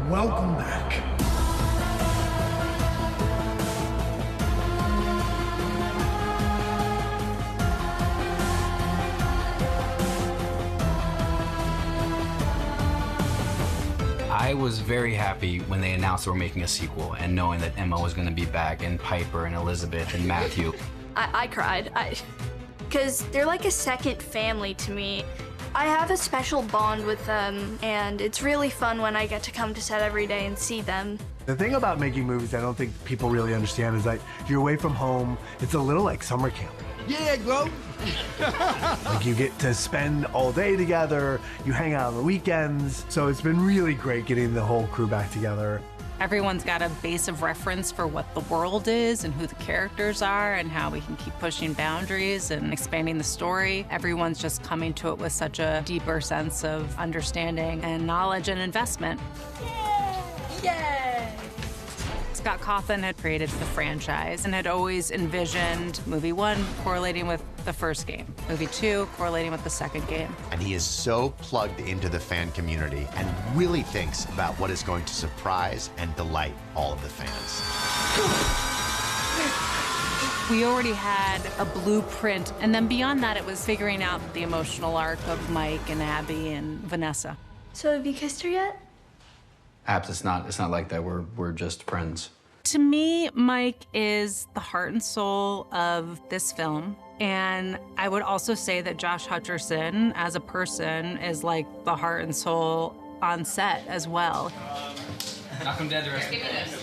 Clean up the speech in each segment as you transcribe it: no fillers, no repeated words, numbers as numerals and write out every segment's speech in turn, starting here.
Welcome back. I was very happy when they announced they were making a sequel and knowing that Emma was going to be back and Piper and Elizabeth and Matthew. I cried, because they're like a second family to me. I have a special bond with them, and it's really fun when I get to come to set every day and see them. The thing about making movies I don't think people really understand is that you're away from home. It's a little like summer camp. Yeah, Glow. Like you get to spend all day together, you hang out on the weekends. So it's been really great getting the whole crew back together. Everyone's got a base of reference for what the world is and who the characters are and how we can keep pushing boundaries and expanding the story. Everyone's just coming to it with such a deeper sense of understanding and knowledge and investment. Yay! Scott Cawthon had created the franchise and had always envisioned movie 1 correlating with the first game, movie 2 correlating with the second game. And he is so plugged into the fan community and really thinks about what is going to surprise and delight all of the fans. We already had a blueprint, and then beyond that, it was figuring out the emotional arc of Mike and Abby and Vanessa. So have you kissed her yet? Abs, it's not like that. We're just friends. To me, Mike is the heart and soul of this film. And I would also say that Josh Hutcherson, as a person, is like the heart and soul on set as well. Knock him dead the rest of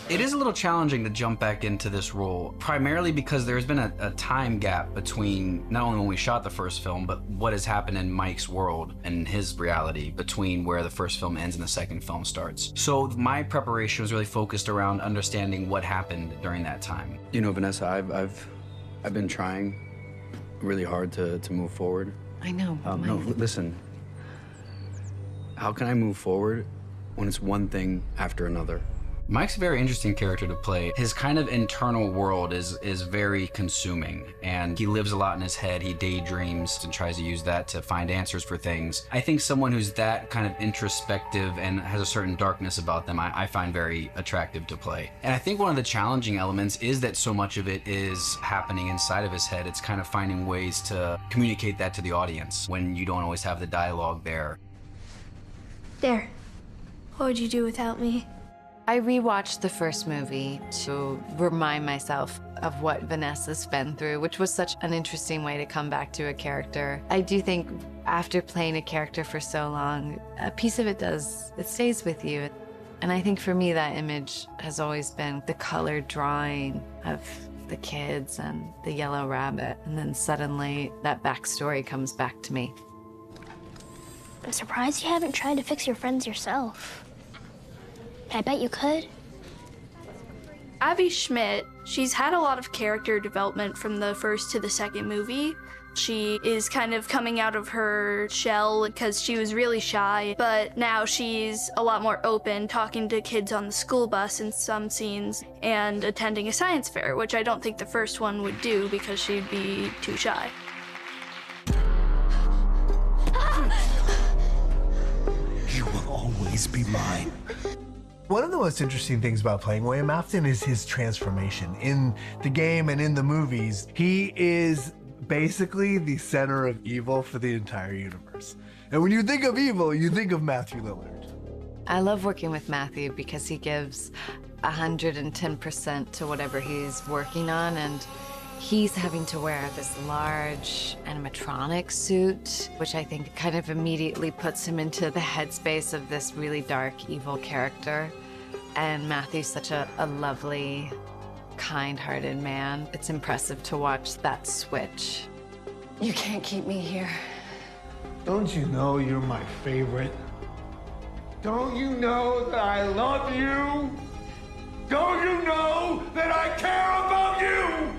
the It is a little challenging to jump back into this role, primarily because there's been a time gap between not only when we shot the first film, but what has happened in Mike's world and his reality between where the first film ends and the second film starts. So my preparation was really focused around understanding what happened during that time. You know, Vanessa, I've been trying really hard to move forward. I know. No, listen. How can I move forward when it's one thing after another? Mike's a very interesting character to play. His kind of internal world is very consuming, and he lives a lot in his head. He daydreams and tries to use that to find answers for things. I think someone who's that kind of introspective and has a certain darkness about them, I find very attractive to play. And I think one of the challenging elements is that so much of it is happening inside of his head. It's kind of finding ways to communicate that to the audience when you don't always have the dialogue there. There. What would you do without me? I rewatched the first movie to remind myself of what Vanessa's been through, which was such an interesting way to come back to a character. I do think after playing a character for so long, a piece of it stays with you. And I think for me, that image has always been the colored drawing of the kids and the yellow rabbit. And then suddenly that backstory comes back to me. I'm surprised you haven't tried to fix your friends yourself. I bet you could. Abby Schmidt, she's had a lot of character development from the first to the second movie. She is kind of coming out of her shell because she was really shy, but now she's a lot more open, talking to kids on the school bus in some scenes and attending a science fair, which I don't think the first one would do because she'd be too shy. You will always be mine. One of the most interesting things about playing William Afton is his transformation. In the game and in the movies, he is basically the center of evil for the entire universe. And when you think of evil, you think of Matthew Lillard. I love working with Matthew because he gives 110% to whatever he's working on, and he's having to wear this large animatronic suit, which I think kind of immediately puts him into the headspace of this really dark, evil character. And Matthew's such a lovely, kind-hearted man. It's impressive to watch that switch. You can't keep me here. Don't you know you're my favorite? Don't you know that I love you? Don't you know that I care about you?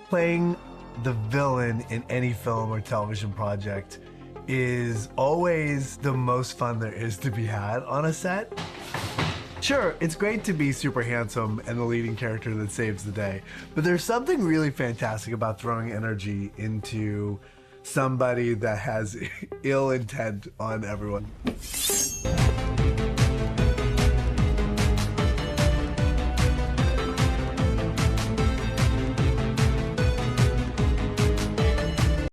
Playing the villain in any film or television project is always the most fun there is to be had on a set. Sure, it's great to be super handsome and the leading character that saves the day, but there's something really fantastic about throwing energy into somebody that has ill intent on everyone.